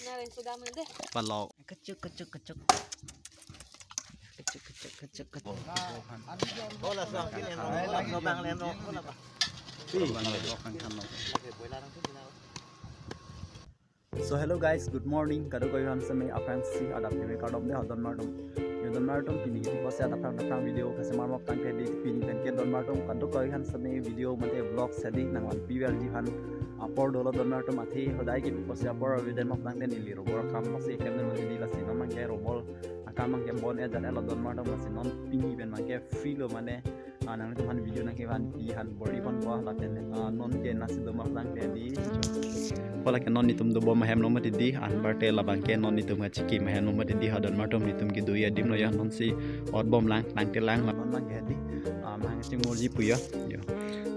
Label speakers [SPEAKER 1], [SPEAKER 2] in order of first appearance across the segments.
[SPEAKER 1] Narin sudah mende.
[SPEAKER 2] Balok. Kecuk.
[SPEAKER 3] Bola sang kini no bang leno bola ba.
[SPEAKER 2] So hello guys, good morning. Kado koi han samay apang si adap ni kadom de hadon martom. Yodon martom pini ki bose adap video kasi marmok tang ke di pini kan ke don martom kado koi han samay video mate vlog sedi nangwan PVR ji han apor dolo don martom athi hodai ki bose apor video mok tang de ni li robor kam bose kem de mali la sinon mang ke robol akam mang ke bon e jan elo don martom la sinon pini ben mang ke free lo mane nang tu han video nang ke han pi han body pon ko la ten non ke nasi do mok tang de di Pola ke non nitum do bom hem nomor di an barte la bangke non nitum ngachiki hem nomor di hadon martom nitum ki do ya dim no ya non si od bom lang te lang la non mang di mang chimor ji puya yo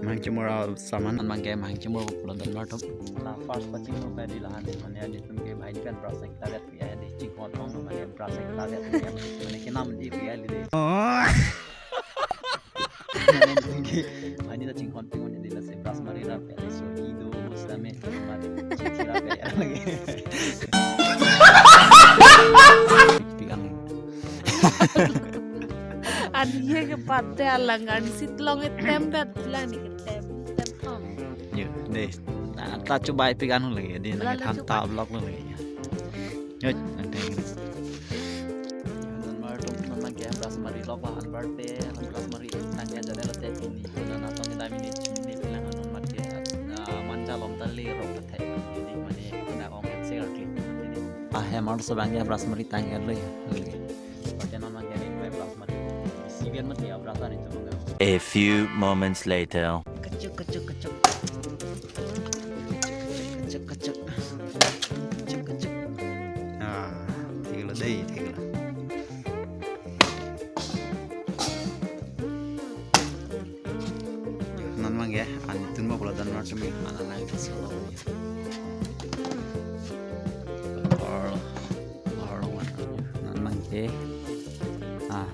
[SPEAKER 2] mang chimor saman mang ke mang chimor pulan don martom la first paching no pedi la han mane nitum ke bhai kan prosek la vet ya de chi kon ong no mane prosek la vet mane ke nam di ya li de ani da ching kon pingon di la se bras marina pe so ido Muslim mari cira pe ya lagi pigang
[SPEAKER 1] Adiye ke patte alangan sitlong tempet lani ke tem ong.
[SPEAKER 2] Yo deh ta coba pigang lagi di nak hantar vlog lagi yo nanti dan martum sama ke bras mari log bahan barte bras mari tanya jadi la te ini dan atau kita ini bilang anon mati manja lom tali rok te ini mane kita ong se arti hemar sebangnya bras mari tanya lagi seperti nama gani bras mari sigen mati ya bras itu
[SPEAKER 3] A few moments later.
[SPEAKER 2] kecuk tigla đây tigla nan mang ya an tun mo dan martum an an ay solo or nan mang ke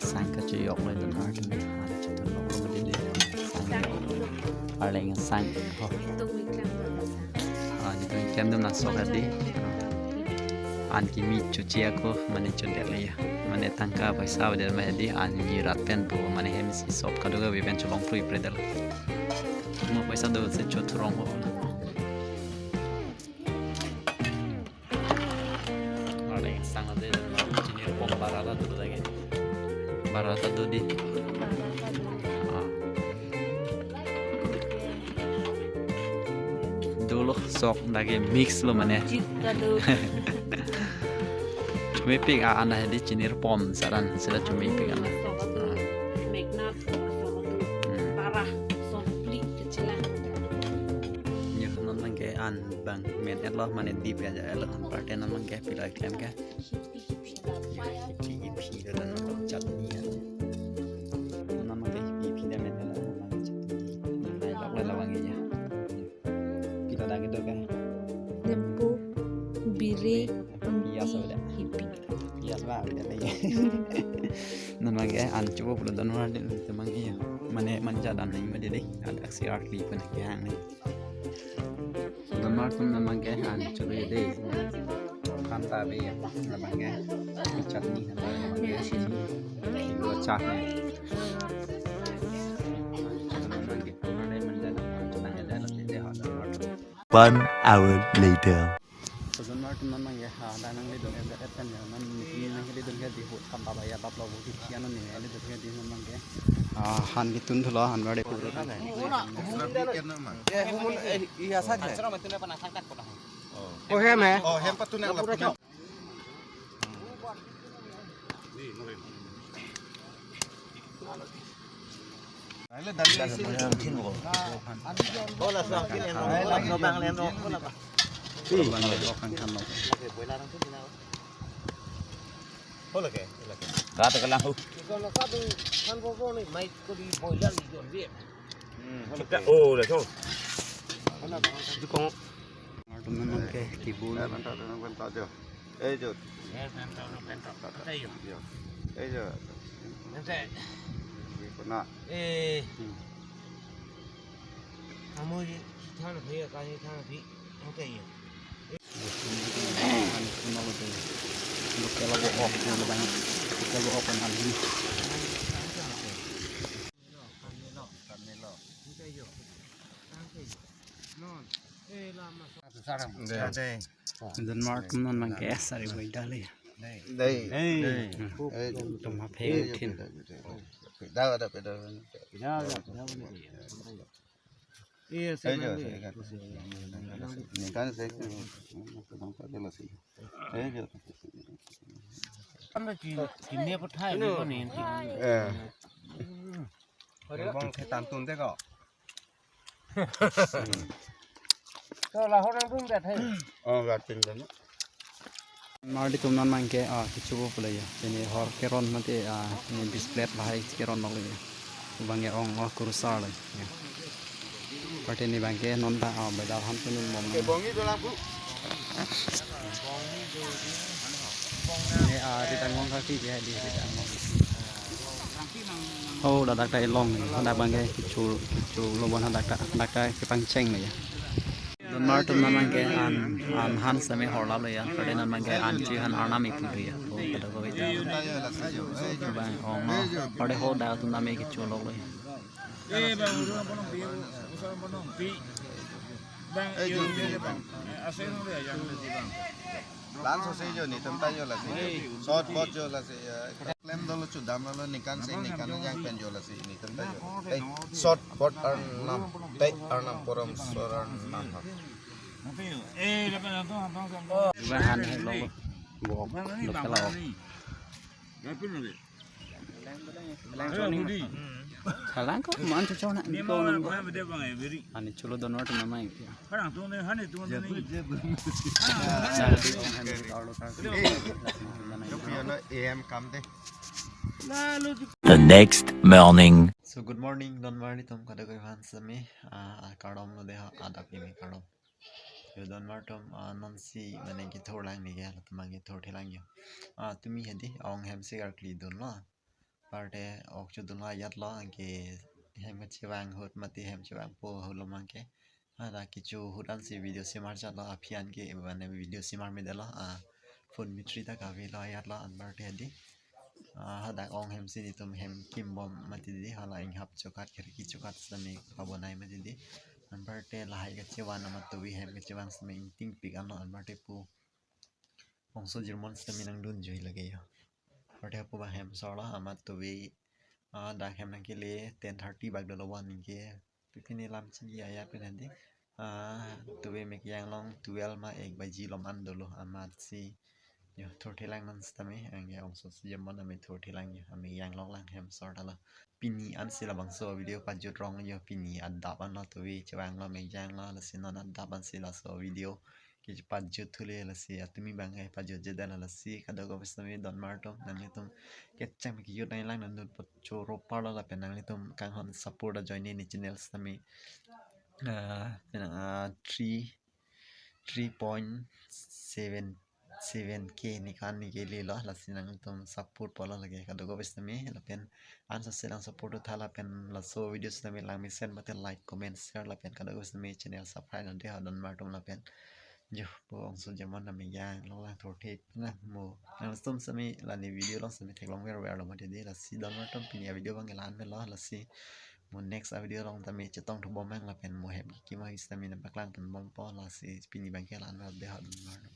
[SPEAKER 2] sang ka chiyok le dan martum an tun mo di arling sang
[SPEAKER 1] Itu wiklang
[SPEAKER 2] ni tu kem dum na so di an ki mi chuchia ko mane chundel ya mane tangka paisa badal ma di an ni rat pen po mane hem si sop ka doga we pen cholong free predal mo paisa do se choturong ho ale sang ade chini pom barala do lagi barata do di dulu sok lagi mix lo mane
[SPEAKER 1] kado.
[SPEAKER 2] cumi pik anak di cinir pom saran sudah cumi pik anak
[SPEAKER 1] Make nap parah sompli kecilan.
[SPEAKER 2] như nó mang cái ăn bằng miền et lo mà nên đi về giờ là ăn part nó mang cái pilai klem cái pi đó là nó chặt đi nó mang cái pi đó mình là mang cái chặt này lọc lên là bằng gì nhá kita lagi tuh kan
[SPEAKER 1] Lembu biri
[SPEAKER 2] biasa udah
[SPEAKER 1] hippie.
[SPEAKER 2] biasa lah udah lagi nó mang cái ăn coba belum tahu ada itu mang iya mana manja dan ini mana deh ada aksi art di pun cái hàng này Gambar tu memang ke han coba deh kan tapi ya memang ke chutney memang ke sini dua cat ni memang ke ada mendalam tentang dalam dia ada
[SPEAKER 3] 1 hour later.
[SPEAKER 2] Gambar tu memang ya ada nang di dunia berat kan ya man ini nang di dunia di hut kan bapa ya bapa lo di kian ni ada dunia di memang ke han gitu tu lah han berde pura kan
[SPEAKER 3] Iya saja.
[SPEAKER 4] Oh hem ya?
[SPEAKER 3] Oh, hem patuna la punya. Bola sang kini no bang leno bola ba. Bola ke? Kata kalang hu.
[SPEAKER 4] Kalau kau tu kan bobo ni, mai kau di boiler ni jual dia.
[SPEAKER 3] Oh, dah tu.
[SPEAKER 4] Jukong.
[SPEAKER 2] tu memang ke kibun
[SPEAKER 3] Eh, jod. Eh, jod. Pernah.
[SPEAKER 4] Amo đi thang là phía cái thang là phía không thể gì.
[SPEAKER 2] Kalau bawa off yang banyak, kalau bawa off kan ini.
[SPEAKER 3] đây
[SPEAKER 2] Dan Martin nan mang gas sari boy dali.
[SPEAKER 3] đây
[SPEAKER 2] Tum hap hekin.
[SPEAKER 3] đâu đâu đâu
[SPEAKER 4] Iya,
[SPEAKER 3] đây rồi những cái sẽ không có cái là gì thế rồi
[SPEAKER 4] Kan chỉ nghe bắt thay đi con này
[SPEAKER 3] bong cái tam tuần thế cọ
[SPEAKER 4] Cho là họ đang rung đẹp hay.
[SPEAKER 3] gạt tiền đó
[SPEAKER 2] Mar di tum nan mang ke kichu pula ya. Ini hor keron nanti ini display bahai keron nol ya. Bang ya ong kurusar lah. Parti ini bang ke non ta bedal han tunun mom.
[SPEAKER 3] cái bong đi làm phụ
[SPEAKER 2] Ini di tangong kaki dia di tangong. Oh, dah dak dai long ni. Dah bang ke kichu lobon dak ke pangceng ni ya. Don Martin namang ke an han same horla le ya. Parti namang ke an chi han arna mi puri ya. Oh, kada ko itu. Bang ong parti ho da tu name kichu lo le.
[SPEAKER 5] Bang, udah bonong pi, usah bonong pi. Bang, yêu dia bang. Asal orang dia yang lebih bang.
[SPEAKER 3] bán số xe giờ này tầm tay giờ là gì short bot giờ là gì lem đó là chủ đam đó là nikan xe nikan yang pen giờ là gì này tầm tay giờ đây short bot nam tay nam poram soran nam
[SPEAKER 5] Nanti, dapat nanti abang sama.
[SPEAKER 2] Bang han hai lo. Bo
[SPEAKER 5] Bang ni
[SPEAKER 2] lo
[SPEAKER 5] bang
[SPEAKER 2] kalau.
[SPEAKER 5] ni. Dapat nanti.
[SPEAKER 2] Lang so ni. Khalang ko man cho na
[SPEAKER 5] Ni
[SPEAKER 2] ko
[SPEAKER 5] mau
[SPEAKER 2] nang.
[SPEAKER 5] nak beda bang ay beri.
[SPEAKER 2] Ani chulo Don Martin namang ke.
[SPEAKER 5] Kadang tu ni, hani tu ni.
[SPEAKER 2] Jadi ong han kalau
[SPEAKER 3] am kam đấy
[SPEAKER 6] The next morning.
[SPEAKER 2] So good morning Don Martin tum kada ko han sami kadom lo de adap ni kadom. Yo Don Martin non si mane ki thor lang ni ya tumang ki thor thelang yo. Tumi hedi ong hem sigar kli don la. Parte ok chu don la yat la ke hem chiwang hot mati hem chiwang po holomang ke. Ada kichu hudan si video simar chatla apian ke mane video simar me dela phone mitri ta ka vi la yat la an parte hedi. Hada ong hem sini tum hem kim bom mati di hala ing hap chokat khirki chokat sami kabonai mati di anbarte lahai ga chewan amat tuwi hem ga chewan sami ing ting pik ano anbarte pu ongso jermon sami nang dun joi lage yo barte pu ba hem sola amat tuwi da hem nang ke le 10:30 bag dolo wan ing ke pipini lam chi ayat pen handi tuwi mek yang long 12 ma ek baji lom an dolo amat si yo thor thelang nan stami ang ya ongso jermon ami thor thelang yo ami yang long lang hem sorta la pini an sila bang so video pa jut rong yo pini adap an la tuwi chawang la me jang la la sinon adap an sila so video ki pa jut thule la si atumi bang ai pa jut jeda la si kada go besami Don Martin nan litum ke chang ki yut nai lang nan dun po choro par la pen nan litum kang hon support a join ni channel sami 3.7k nikan ni ke li la sinang tum support pola lage kada go besami la pen an sa selang support thala pen la so videos na mi lang mi send mate like comment share la pen kada go besami channel subscribe na de Don Martin la pen jo po ong so jaman na mi yang lo la thor thek na mo ang sum sami la ni video long sami thek long wer lo ma de la si Don Martin pin ya video bang lan me la si mo next video long ta mi chetong thu bom mang la pen mo hem ki ma is ta mi na baklang pen bom po la si pin bang ke lan ma de Don Martin